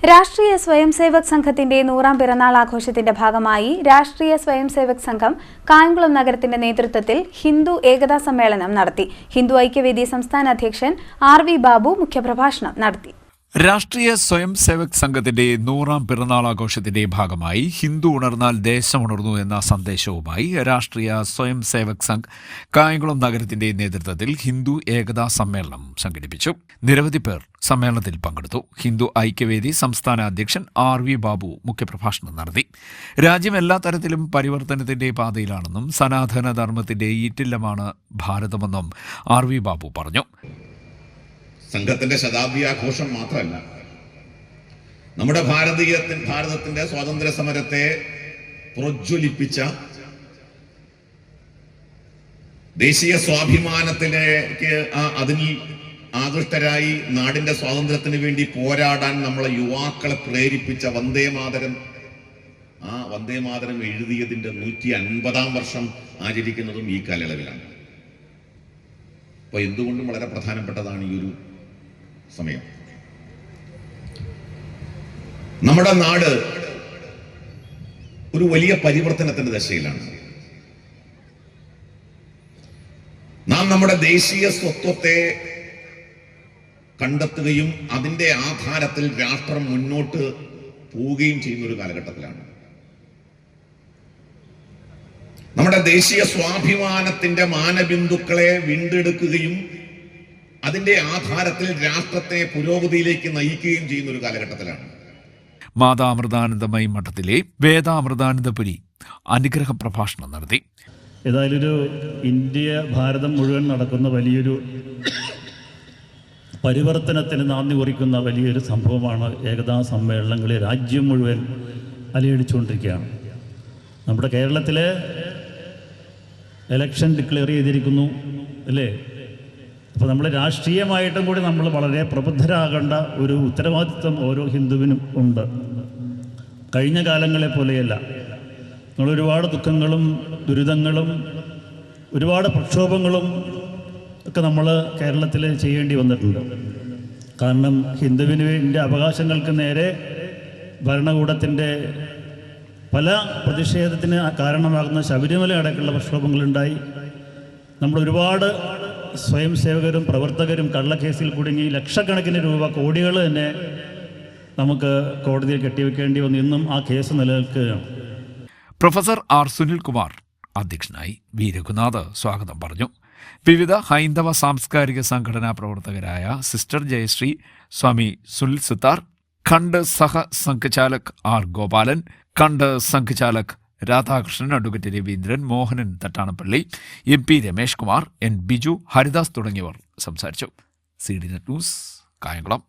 രാഷ്ട്രീയ സ്വയംസേവക് സംഘത്തിന്റെ 100ാം പിറന്നാൾ ആഘോഷത്തിന്റെ ഭാഗമായി രാഷ്ട്രീയ സ്വയംസേവക് സംഘം കായംകുളം നഗരത്തിന്റെ നേതൃത്വത്തിൽ ഹിന്ദു ഏകതാ സമ്മേളനം നടത്തി. ഹിന്ദു ഐക്യവേദി സംസ്ഥാന അധ്യക്ഷൻ ആർ.വി. ബാബു മുഖ്യപ്രഭാഷണം നടത്തി. രാഷ്ട്രീയ സ്വയം സേവക് സംഘത്തിന്റെ 100ാം പിറന്നാൾ ആഘോഷത്തിന്റെ ഭാഗമായി ഹിന്ദു ഉണർന്നാൽ ദേശമുണർന്നു എന്ന സന്ദേശവുമായി രാഷ്ട്രീയ സ്വയം സേവക് സംഘ് കായംകുളം നഗരത്തിന്റെ നേതൃത്വത്തിൽ ഹിന്ദു ഏകതാ സമ്മേളനം സംഘടിപ്പിച്ചു. നിരവധി പേർ സമ്മേളനത്തിൽ പങ്കെടുത്തു. ഹിന്ദു ഐക്യവേദി സംസ്ഥാന അധ്യക്ഷൻ ആർ.വി. ബാബു മുഖ്യപ്രഭാഷണം നടത്തി. രാജ്യം എല്ലാ തരത്തിലും പരിവർത്തനത്തിന്റെ പാതയിലാണെന്നും സനാതന ധർമ്മത്തിന്റെ ഈറ്റില്ലമാണ് ഭാരതമെന്നും ആർ.വി. ബാബു പറഞ്ഞു. സംഘത്തിന്റെ ശതാബ്ദി ആഘോഷം മാത്രമല്ല, നമ്മുടെ ഭാരതത്തിന്റെ സ്വാതന്ത്ര്യ സമരത്തെ പ്രോജ്വലിപ്പിച്ച, ദേശീയ സ്വാഭിമാനത്തിലേക്ക് അതിൽ ആകൃഷ്ടരായി നാടിന്റെ സ്വാതന്ത്ര്യത്തിന് വേണ്ടി പോരാടാൻ നമ്മളെ യുവാക്കളെ പ്രേരിപ്പിച്ച വന്ദേമാതരം, ആ വന്ദേമാതരം എഴുതിയതിന്റെ 150ാം വർഷം ആചരിക്കുന്നതും ഈ കാലയളവിലാണ്. അപ്പൊ എന്തുകൊണ്ടും വളരെ പ്രധാനപ്പെട്ടതാണ് ഈ ഒരു സമയം. നമ്മുടെ നാട് ഒരു വലിയ പരിവർത്തനത്തിന്റെ ദശയിലാണ്. നാം നമ്മുടെ ദേശീയ സ്വത്വത്തെ കണ്ടെത്തുകയും അതിന്റെ ആധാരത്തിൽ രാഷ്ട്രം മുന്നോട്ട് പോവുകയും ചെയ്യുന്ന ഒരു കാലഘട്ടത്തിലാണ്. നമ്മുടെ ദേശീയ സ്വാഭിമാനത്തിന്റെ മാനബിന്ദുക്കളെ വീണ്ടെടുക്കുകയും അതിന്റെ ആധാരത്തിൽ രാഷ്ട്രത്തെ പുരോഗതിയിലേക്ക് നയിക്കുകയും ചെയ്യുന്ന ഒരു കാലഘട്ടത്തിലാണ്. മാതാമൃതാനന്ദമയി മഠത്തിലെ വേദാമൃതാനന്ദപുരി അനുഗ്രഹ പ്രഭാഷണം നടത്തി. ഏതായാലും ഭാരതം മുഴുവൻ നടക്കുന്ന വലിയൊരു പരിവർത്തനത്തിന് നാന്ദി കുറിക്കുന്ന വലിയൊരു സംഭവമാണ് ഏകതാ സമ്മേളനങ്ങളെ രാജ്യം മുഴുവൻ അലയടിച്ചുകൊണ്ടിരിക്കുകയാണ്. നമ്മുടെ കേരളത്തിലെ ഇലക്ഷൻ ഡിക്ലെയർ ചെയ്തിരിക്കുന്നു അല്ലേ? അപ്പോൾ നമ്മൾ രാഷ്ട്രീയമായിട്ടും കൂടി നമ്മൾ വളരെ പ്രബുദ്ധരാകേണ്ട ഒരു ഉത്തരവാദിത്വം ഓരോ ഹിന്ദുവിനും ഉണ്ട്. കഴിഞ്ഞ കാലങ്ങളെ പോലെയല്ല. നമ്മൾ ഒരുപാട് ദുഃഖങ്ങളും ദുരിതങ്ങളും ഒരുപാട് പ്രക്ഷോഭങ്ങളും ഒക്കെ നമ്മൾ കേരളത്തിൽ ചെയ്യേണ്ടി വന്നിട്ടുണ്ട്. കാരണം ഹിന്ദുവിന് വേണ്ടി അവകാശങ്ങൾക്ക് നേരെ ഭരണകൂടത്തിൻ്റെ പല പ്രതിഷേധത്തിന് കാരണമാകുന്ന ശബരിമല അടക്കമുള്ള പ്രക്ഷോഭങ്ങളുണ്ടായി. നമ്മൾ ഒരുപാട് സ്വയം സേവകരും പ്രവർത്തകരും കള്ളക്കേസിൽ കുടുങ്ങി ലക്ഷക്കണക്കിന് രൂപ, കോടികൾ തന്നെ നമുക്ക് കോടതിയിൽ കെട്ടിവെക്കേണ്ടി വന്നു. ഇന്നും ആ കേസ് നിലനിൽക്കുകയാണ്. Professor R. സുനിൽകുമാർ അധ്യക്ഷനായി. വി. രഘുനാഥ് സ്വാഗതം പറഞ്ഞു. വിവിധ ഹൈന്ദവ സാംസ്കാരിക സംഘടനാ പ്രവർത്തകരായ സിസ്റ്റർ ജയശ്രീ, സ്വാമി സുനിൽ സിത്താർ, ഖണ്ഡ് സഹ സംഘചാലക് ആർ. ഗോപാലൻ, ഖണ്ഡ് സംഘചാലക് Radhakrishnan, advocate Raveendran, Mohanan Thattanappally, MP Ramesh Kumar, N. Biju, Haridas തുടങ്ങിയവർ സംസാരിച്ചു. CDNet news, Kayamkulam.